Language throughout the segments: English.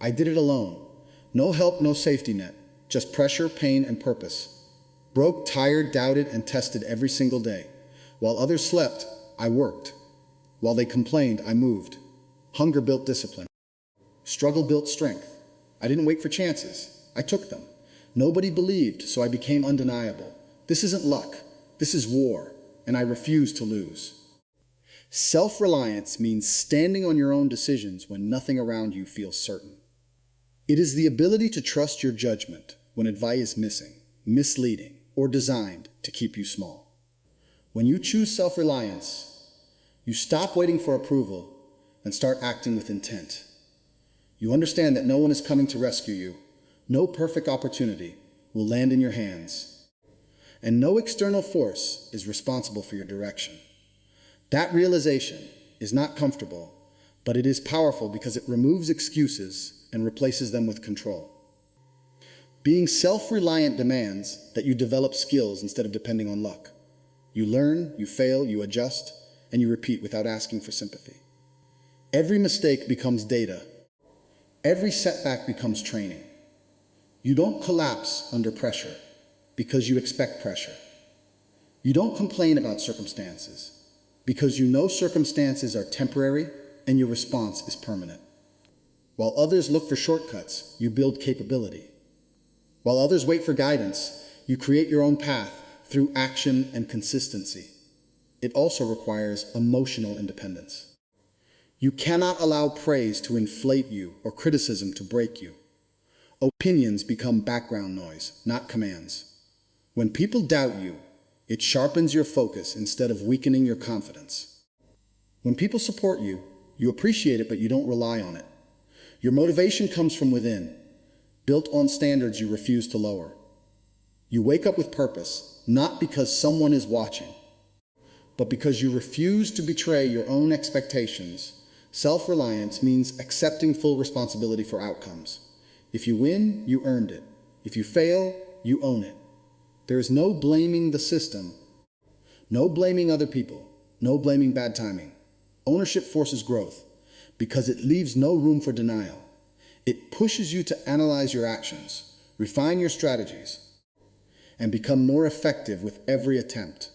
I did it alone. No help, no safety net. Just pressure, pain, and purpose. Broke, tired, doubted, and tested every single day. While others slept, I worked. While they complained, I moved. Hunger built discipline. Struggle built strength. I didn't wait for chances. I took them. Nobody believed, so I became undeniable. This isn't luck. This is war, and I refuse to lose. Self-reliance means standing on your own decisions when nothing around you feels certain. It is the ability to trust your judgment when advice is missing, misleading, or designed to keep you small. When you choose self-reliance, you stop waiting for approval and start acting with intent. You understand that no one is coming to rescue you. No perfect opportunity will land in your hands. And no external force is responsible for your direction. That realization is not comfortable, but it is powerful because it removes excuses and replaces them with control. Being self-reliant demands that you develop skills instead of depending on luck. You learn, you fail, you adjust, and you repeat without asking for sympathy. Every mistake becomes data. Every setback becomes training. You don't collapse under pressure because you expect pressure. You don't complain about circumstances because you know circumstances are temporary and your response is permanent. While others look for shortcuts, you build capability. While others wait for guidance, you create your own path through action and consistency. It also requires emotional independence. You cannot allow praise to inflate you or criticism to break you. Opinions become background noise, not commands. When people doubt you, it sharpens your focus instead of weakening your confidence. When people support you, you appreciate it, but you don't rely on it. Your motivation comes from within, built on standards you refuse to lower. You wake up with purpose, not because someone is watching, but because you refuse to betray your own expectations. Self-reliance means accepting full responsibility for outcomes. If you win, you earned it. If you fail, you own it. There is no blaming the system, no blaming other people, no blaming bad timing. Ownership forces growth because it leaves no room for denial. It pushes you to analyze your actions, refine your strategies, and become more effective with every attempt.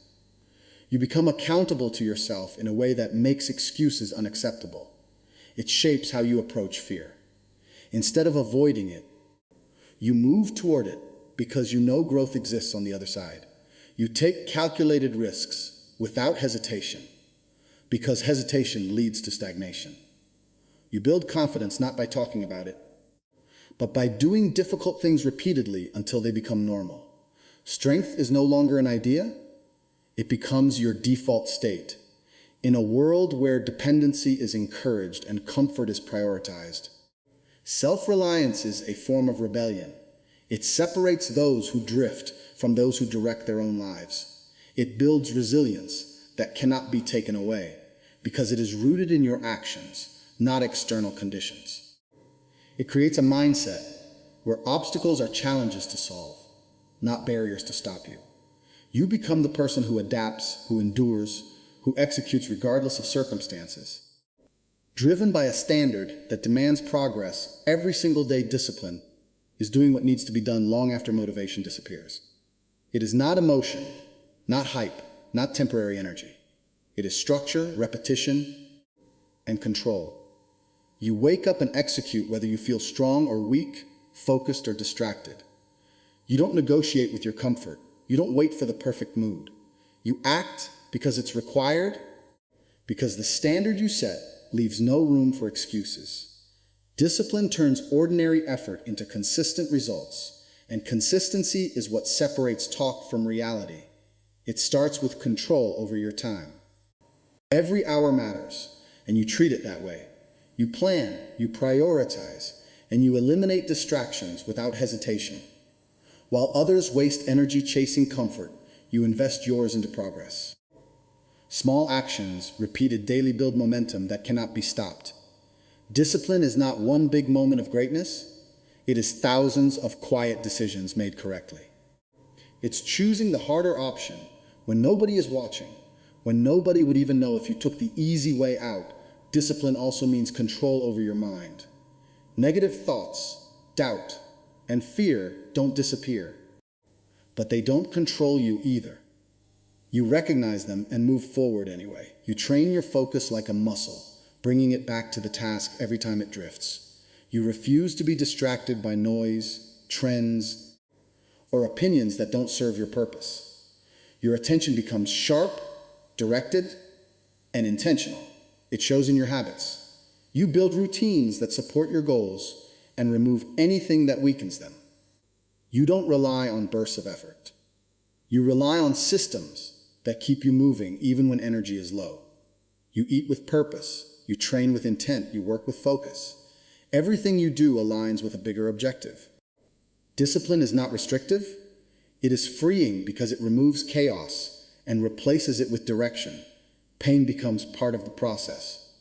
You become accountable to yourself in a way that makes excuses unacceptable. It shapes how you approach fear. Instead of avoiding it, you move toward it because you know growth exists on the other side. You take calculated risks without hesitation because hesitation leads to stagnation. You build confidence not by talking about it, but by doing difficult things repeatedly until they become normal. Strength is no longer an idea. It becomes your default state. In a world where dependency is encouraged and comfort is prioritized, self-reliance is a form of rebellion. It separates those who drift from those who direct their own lives. It builds resilience that cannot be taken away because it is rooted in your actions, not external conditions. It creates a mindset where obstacles are challenges to solve, not barriers to stop you. You become the person who adapts, who endures, who executes regardless of circumstances. Driven by a standard that demands progress, every single day discipline is doing what needs to be done long after motivation disappears. It is not emotion, not hype, not temporary energy. It is structure, repetition, and control. You wake up and execute whether you feel strong or weak, focused or distracted. You don't negotiate with your comfort. You don't wait for the perfect mood. You act because it's required, because the standard you set leaves no room for excuses. Discipline turns ordinary effort into consistent results, and consistency is what separates talk from reality. It starts with control over your time. Every hour matters, and you treat it that way. You plan, you prioritize, and you eliminate distractions without hesitation. While others waste energy chasing comfort, you invest yours into progress. Small actions, repeated daily, build momentum that cannot be stopped. Discipline is not one big moment of greatness. It is thousands of quiet decisions made correctly. It's choosing the harder option when nobody is watching, when nobody would even know if you took the easy way out. Discipline also means control over your mind. Negative thoughts, doubt, and fear don't disappear, but they don't control you either. You recognize them and move forward anyway. You train your focus like a muscle, bringing it back to the task every time it drifts. You refuse to be distracted by noise, trends, or opinions that don't serve your purpose. Your attention becomes sharp, directed, and intentional. It shows in your habits. You build routines that support your goals and remove anything that weakens them. You don't rely on bursts of effort. You rely on systems that keep you moving even when energy is low. You eat with purpose. You train with intent. You work with focus. Everything you do aligns with a bigger objective. Discipline is not restrictive. It is freeing because it removes chaos and replaces it with direction. Pain becomes part of the process.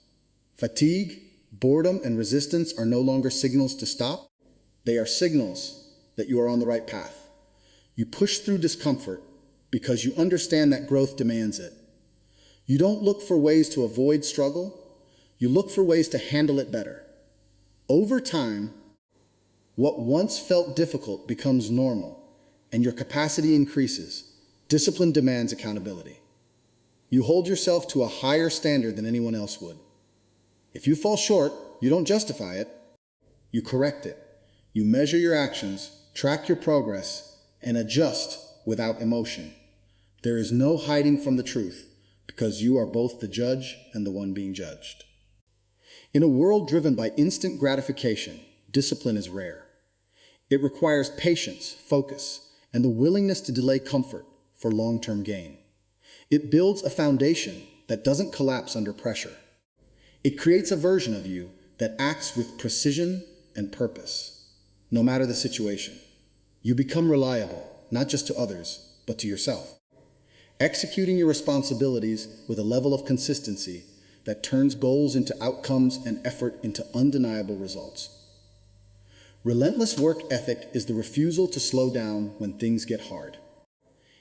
Fatigue, boredom, and resistance are no longer signals to stop. They are signals that you are on the right path. You push through discomfort because you understand that growth demands it. You don't look for ways to avoid struggle. You look for ways to handle it better. Over time, what once felt difficult becomes normal, and your capacity increases. Discipline demands accountability. You hold yourself to a higher standard than anyone else would. If you fall short, you don't justify it. You correct it. You measure your actions, track your progress, and adjust without emotion. There is no hiding from the truth because you are both the judge and the one being judged. In a world driven by instant gratification, discipline is rare. It requires patience, focus, and the willingness to delay comfort for long-term gain. It builds a foundation that doesn't collapse under pressure. It creates a version of you that acts with precision and purpose, no matter the situation. You become reliable, not just to others, but to yourself, executing your responsibilities with a level of consistency that turns goals into outcomes and effort into undeniable results. Relentless work ethic is the refusal to slow down when things get hard.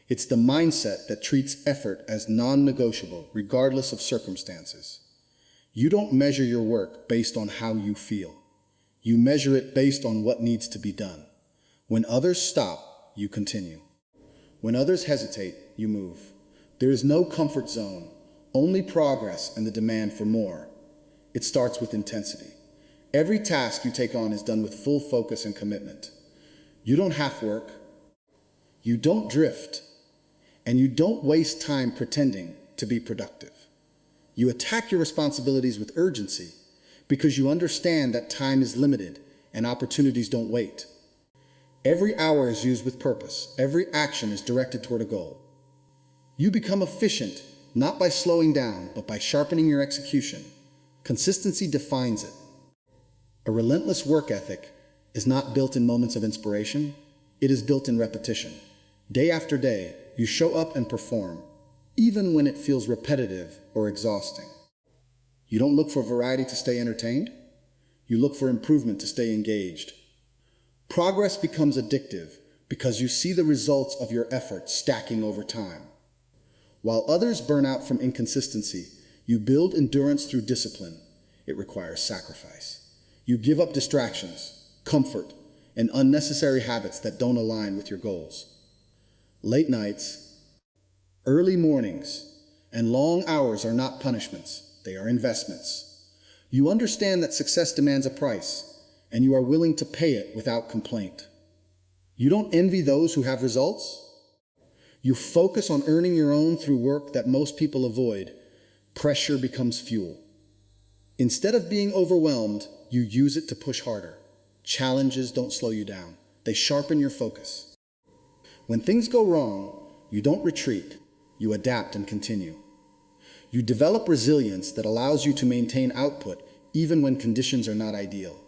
It's the mindset that treats effort as non-negotiable, regardless of circumstances. You don't measure your work based on how you feel. You measure it based on what needs to be done. When others stop, you continue. When others hesitate, you move. There is no comfort zone, only progress and the demand for more. It starts with intensity. Every task you take on is done with full focus and commitment. You don't half work. You don't drift. And you don't waste time pretending to be productive. You attack your responsibilities with urgency because you understand that time is limited and opportunities don't wait. Every hour is used with purpose. Every action is directed toward a goal. You become efficient, not by slowing down, but by sharpening your execution. Consistency defines it. A relentless work ethic is not built in moments of inspiration. It is built in repetition. Day after day, you show up and perform, even when it feels repetitive or exhausting. You don't look for variety to stay entertained. You look for improvement to stay engaged. Progress becomes addictive because you see the results of your effort stacking over time. While others burn out from inconsistency, you build endurance through discipline. It requires sacrifice. You give up distractions, comfort, and unnecessary habits that don't align with your goals. Late nights, early mornings, and long hours are not punishments. They are investments. You understand that success demands a price, and you are willing to pay it without complaint. You don't envy those who have results. You focus on earning your own through work that most people avoid. Pressure becomes fuel. Instead of being overwhelmed, you use it to push harder. Challenges don't slow you down. They sharpen your focus. When things go wrong, you don't retreat. You adapt and continue. You develop resilience that allows you to maintain output even when conditions are not ideal.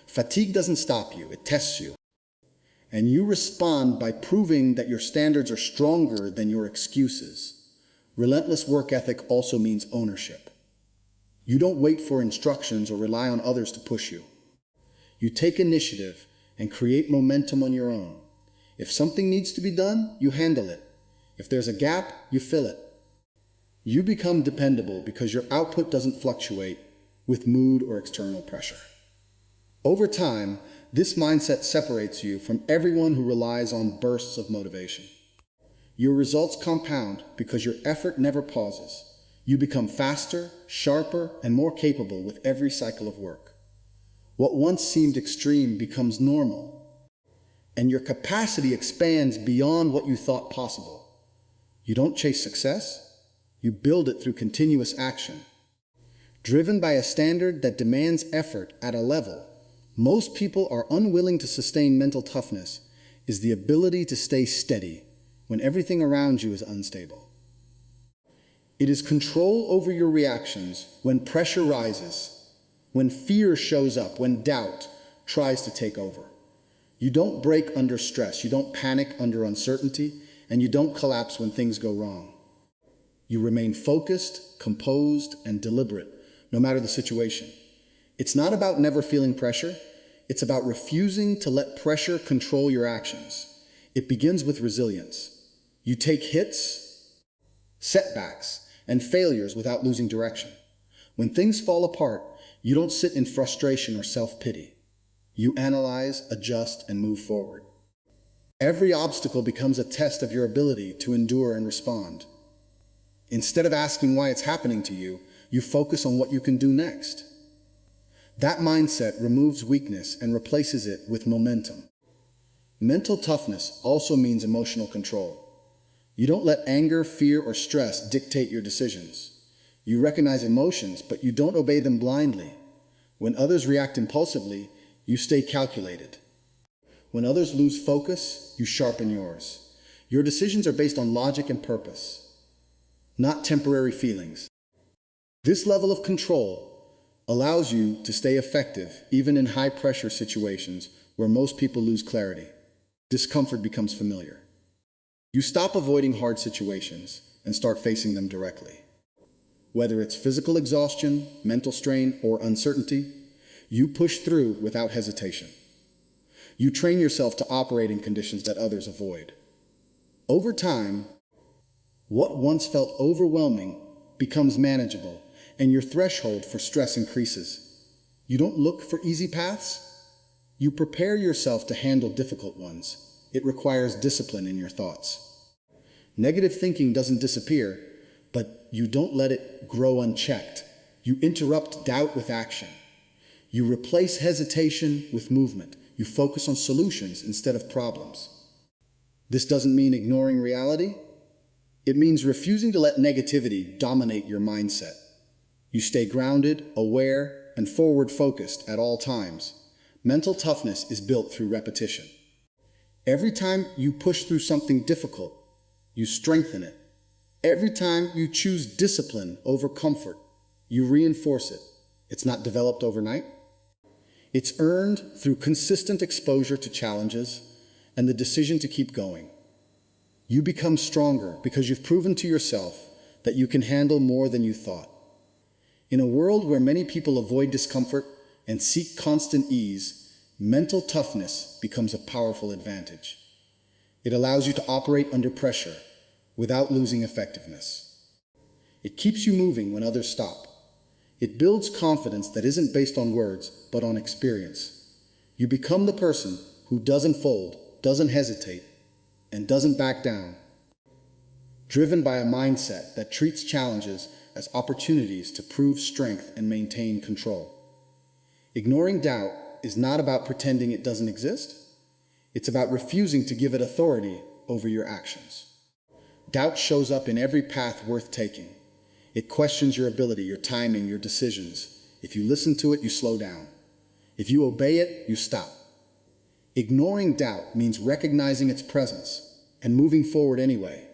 Fatigue doesn't stop you, it tests you. And you respond by proving that your standards are stronger than your excuses. Relentless work ethic also means ownership. You don't wait for instructions or rely on others to push you. You take initiative and create momentum on your own. If something needs to be done, you handle it. If there's a gap, you fill it. You become dependable because your output doesn't fluctuate with mood or external pressure. Over time, this mindset separates you from everyone who relies on bursts of motivation. Your results compound because your effort never pauses. You become faster, sharper, and more capable with every cycle of work. What once seemed extreme becomes normal, and your capacity expands beyond what you thought possible. You don't chase success, you build it through continuous action. Driven by a standard that demands effort at a level most people are unwilling to sustain, mental toughness is the ability to stay steady when everything around you is unstable. It is control over your reactions when pressure rises, when fear shows up, when doubt tries to take over. You don't break under stress, you don't panic under uncertainty, and you don't collapse when things go wrong. You remain focused, composed, and deliberate, no matter the situation. It's not about never feeling pressure, it's about refusing to let pressure control your actions. It begins with resilience. You take hits, setbacks, and failures without losing direction. When things fall apart, you don't sit in frustration or self-pity. You analyze, adjust, and move forward. Every obstacle becomes a test of your ability to endure and respond. Instead of asking why it's happening to you, you focus on what you can do next. That mindset removes weakness and replaces it with momentum. Mental toughness also means emotional control. You don't let anger, fear, or stress dictate your decisions. You recognize emotions, but you don't obey them blindly. When others react impulsively, you stay calculated. When others lose focus, you sharpen yours. Your decisions are based on logic and purpose, not temporary feelings. This level of control allows you to stay effective even in high-pressure situations where most people lose clarity. Discomfort becomes familiar. You stop avoiding hard situations and start facing them directly. Whether it's physical exhaustion, mental strain, or uncertainty, you push through without hesitation. You train yourself to operate in conditions that others avoid. Over time, what once felt overwhelming becomes manageable, and your threshold for stress increases. You don't look for easy paths. You prepare yourself to handle difficult ones. It requires discipline in your thoughts. Negative thinking doesn't disappear, but you don't let it grow unchecked. You interrupt doubt with action. You replace hesitation with movement. You focus on solutions instead of problems. This doesn't mean ignoring reality. It means refusing to let negativity dominate your mindset. You stay grounded, aware, and forward-focused at all times. Mental toughness is built through repetition. Every time you push through something difficult, you strengthen it. Every time you choose discipline over comfort, you reinforce it. It's not developed overnight. It's earned through consistent exposure to challenges and the decision to keep going. You become stronger because you've proven to yourself that you can handle more than you thought. In a world where many people avoid discomfort and seek constant ease, mental toughness becomes a powerful advantage. It allows you to operate under pressure without losing effectiveness. It keeps you moving when others stop. It builds confidence that isn't based on words, but on experience. You become the person who doesn't fold, doesn't hesitate, and doesn't back down. Driven by a mindset that treats challenges as opportunities to prove strength and maintain control. Ignoring doubt is not about pretending it doesn't exist. It's about refusing to give it authority over your actions. Doubt shows up in every path worth taking. It questions your ability, your timing, your decisions. If you listen to it, you slow down. If you obey it, you stop. Ignoring doubt means recognizing its presence and moving forward anyway,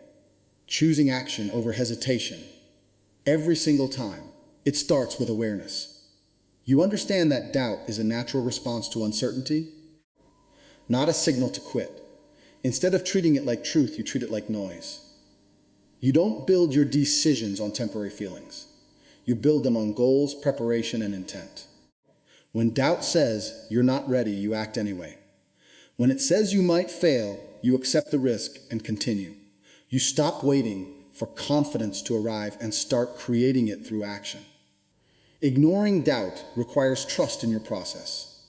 choosing action over hesitation. Every single time, it starts with awareness. You understand that doubt is a natural response to uncertainty, not a signal to quit. Instead of treating it like truth, you treat it like noise. You don't build your decisions on temporary feelings. You build them on goals, preparation, and intent. When doubt says you're not ready, you act anyway. When it says you might fail, you accept the risk and continue. You stop waiting for confidence to arrive and start creating it through action. Ignoring doubt requires trust in your process.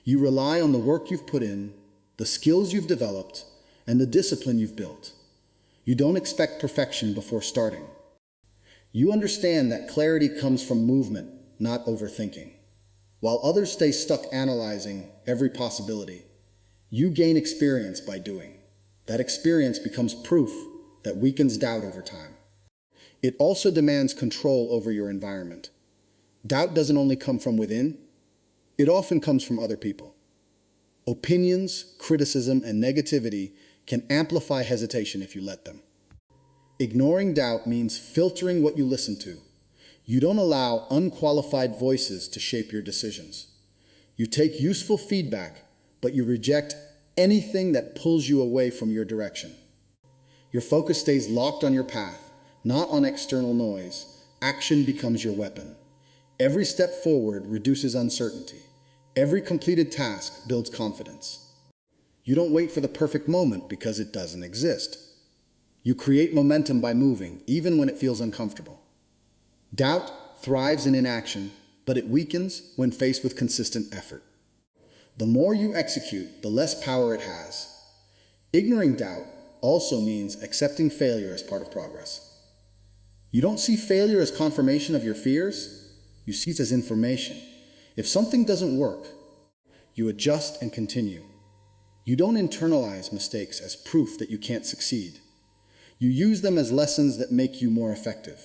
You rely on the work you've put in, the skills you've developed, and the discipline you've built. You don't expect perfection before starting. You understand that clarity comes from movement, not overthinking. While others stay stuck analyzing every possibility, you gain experience by doing. That experience becomes proof that weakens doubt over time. It also demands control over your environment. Doubt doesn't only come from within, it often comes from other people. Opinions, criticism, and negativity can amplify hesitation if you let them. Ignoring doubt means filtering what you listen to. You don't allow unqualified voices to shape your decisions. You take useful feedback, but you reject anything that pulls you away from your direction. Your focus stays locked on your path, not on external noise. Action becomes your weapon. Every step forward reduces uncertainty. Every completed task builds confidence. You don't wait for the perfect moment because it doesn't exist. You create momentum by moving, even when it feels uncomfortable. Doubt thrives in inaction, but it weakens when faced with consistent effort. The more you execute, the less power it has. Ignoring doubt also means accepting failure as part of progress. You don't see failure as confirmation of your fears, you see it as information. If something doesn't work, you adjust and continue. You don't internalize mistakes as proof that you can't succeed. You use them as lessons that make you more effective.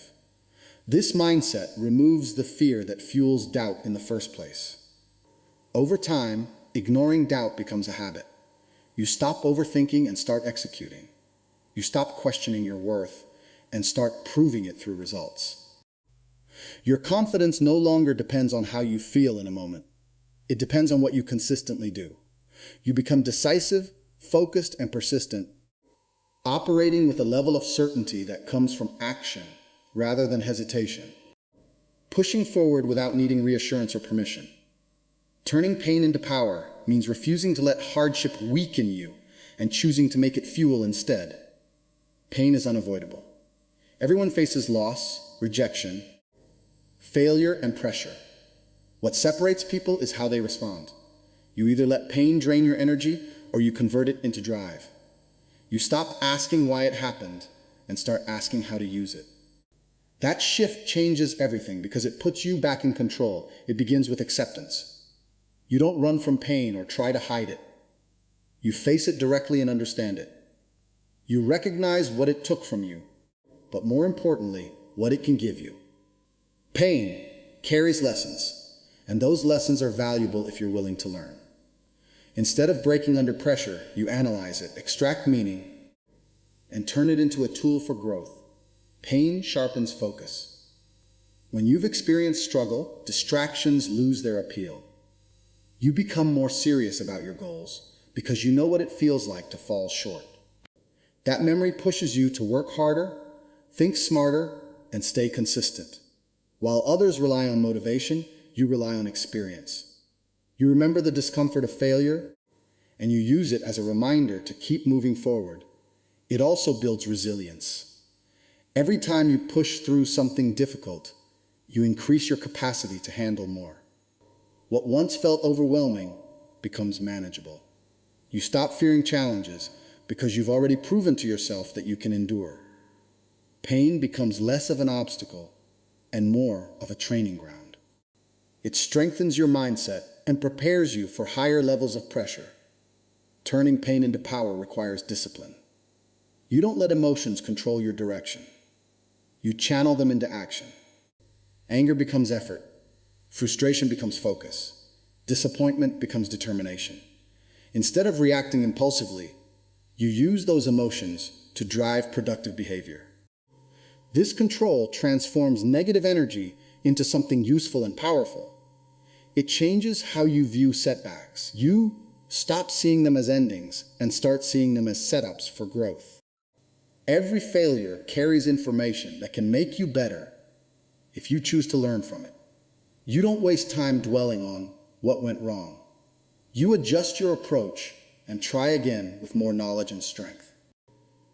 This mindset removes the fear that fuels doubt in the first place. Over time, ignoring doubt becomes a habit. You stop overthinking and start executing. You stop questioning your worth and start proving it through results. Your confidence no longer depends on how you feel in a moment. It depends on what you consistently do. You become decisive, focused, and persistent, operating with a level of certainty that comes from action rather than hesitation. Pushing forward without needing reassurance or permission. Turning pain into power means refusing to let hardship weaken you and choosing to make it fuel instead. Pain is unavoidable. Everyone faces loss, rejection, failure, and pressure. What separates people is how they respond. You either let pain drain your energy or you convert it into drive. You stop asking why it happened and start asking how to use it. That shift changes everything because it puts you back in control. It begins with acceptance. You don't run from pain or try to hide it. You face it directly and understand it. You recognize what it took from you, but more importantly, what it can give you. Pain carries lessons, and those lessons are valuable if you're willing to learn. Instead of breaking under pressure, you analyze it, extract meaning, and turn it into a tool for growth. Pain sharpens focus. When you've experienced struggle, distractions lose their appeal. You become more serious about your goals because you know what it feels like to fall short. That memory pushes you to work harder, think smarter, and stay consistent. While others rely on motivation, you rely on experience. You remember the discomfort of failure, and you use it as a reminder to keep moving forward. It also builds resilience. Every time you push through something difficult, you increase your capacity to handle more. What once felt overwhelming becomes manageable. You stop fearing challenges because you've already proven to yourself that you can endure. Pain becomes less of an obstacle and more of a training ground. It strengthens your mindset and prepares you for higher levels of pressure. Turning pain into power requires discipline. You don't let emotions control your direction. You channel them into action. Anger becomes effort. Frustration becomes focus. Disappointment becomes determination. Instead of reacting impulsively, you use those emotions to drive productive behavior. This control transforms negative energy into something useful and powerful. It changes how you view setbacks. You stop seeing them as endings and start seeing them as setups for growth. Every failure carries information that can make you better if you choose to learn from it. You don't waste time dwelling on what went wrong. You adjust your approach and try again with more knowledge and strength.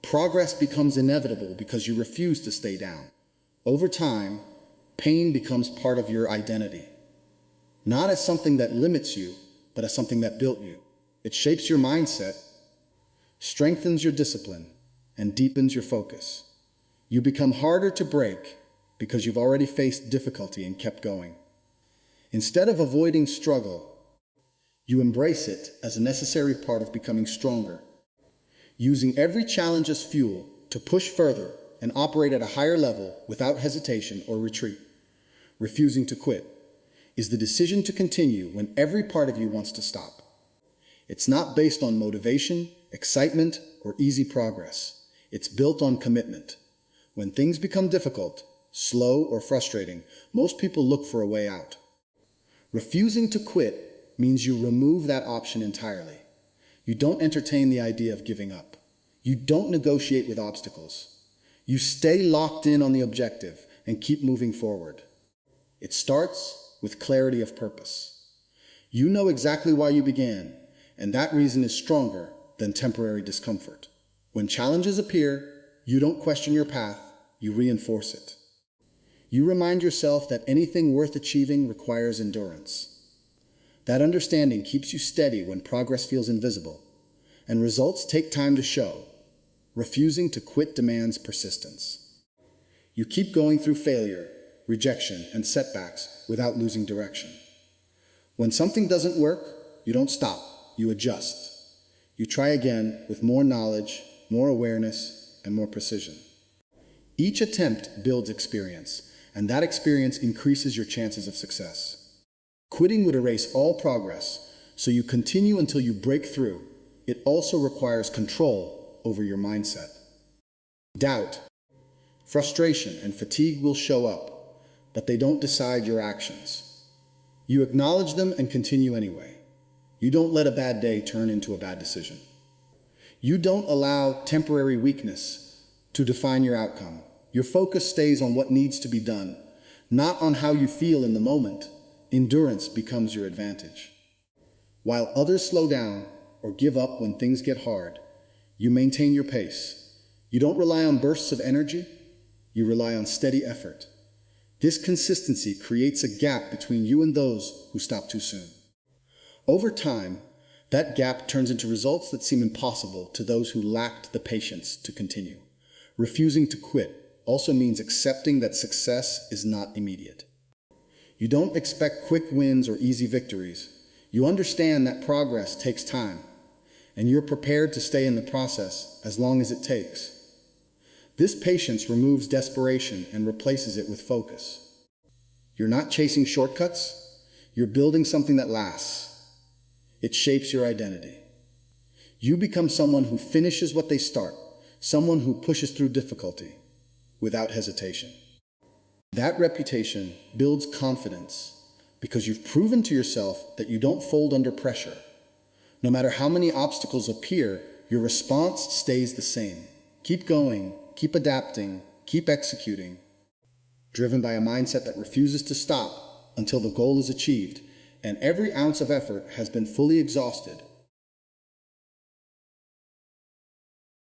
Progress becomes inevitable because you refuse to stay down. Over time, pain becomes part of your identity. Not as something that limits you, but as something that built you. It shapes your mindset, strengthens your discipline, and deepens your focus. You become harder to break because you've already faced difficulty and kept going. Instead of avoiding struggle, you embrace it as a necessary part of becoming stronger, using every challenge as fuel to push further and operate at a higher level without hesitation or retreat. Refusing to quit is the decision to continue when every part of you wants to stop. It's not based on motivation, excitement, or easy progress. It's built on commitment. When things become difficult, slow, or frustrating, most people look for a way out. Refusing to quit means you remove that option entirely. You don't entertain the idea of giving up. You don't negotiate with obstacles. You stay locked in on the objective and keep moving forward. It starts with clarity of purpose. You know exactly why you began, and that reason is stronger than temporary discomfort. When challenges appear, you don't question your path, you reinforce it. You remind yourself that anything worth achieving requires endurance. That understanding keeps you steady when progress feels invisible, and results take time to show. Refusing to quit demands persistence. You keep going through failure, rejection, and setbacks without losing direction. When something doesn't work, you don't stop, you adjust. You try again with more knowledge, more awareness, and more precision. Each attempt builds experience, and that experience increases your chances of success. Quitting would erase all progress, so you continue until you break through. It also requires control over your mindset. Doubt, frustration, and fatigue will show up, but they don't decide your actions. You acknowledge them and continue anyway. You don't let a bad day turn into a bad decision. You don't allow temporary weakness to define your outcome. Your focus stays on what needs to be done, not on how you feel in the moment. Endurance becomes your advantage. While others slow down or give up when things get hard, you maintain your pace. You don't rely on bursts of energy, you rely on steady effort. This consistency creates a gap between you and those who stop too soon. Over time, that gap turns into results that seem impossible to those who lacked the patience to continue. Refusing to quit also means accepting that success is not immediate. You don't expect quick wins or easy victories. You understand that progress takes time, and you're prepared to stay in the process as long as it takes. This patience removes desperation and replaces it with focus. You're not chasing shortcuts, you're building something that lasts. It shapes your identity. You become someone who finishes what they start, someone who pushes through difficulty without hesitation. That reputation builds confidence because you've proven to yourself that you don't fold under pressure. No matter how many obstacles appear, your response stays the same. Keep going, keep adapting, keep executing. Driven by a mindset that refuses to stop until the goal is achieved and every ounce of effort has been fully exhausted,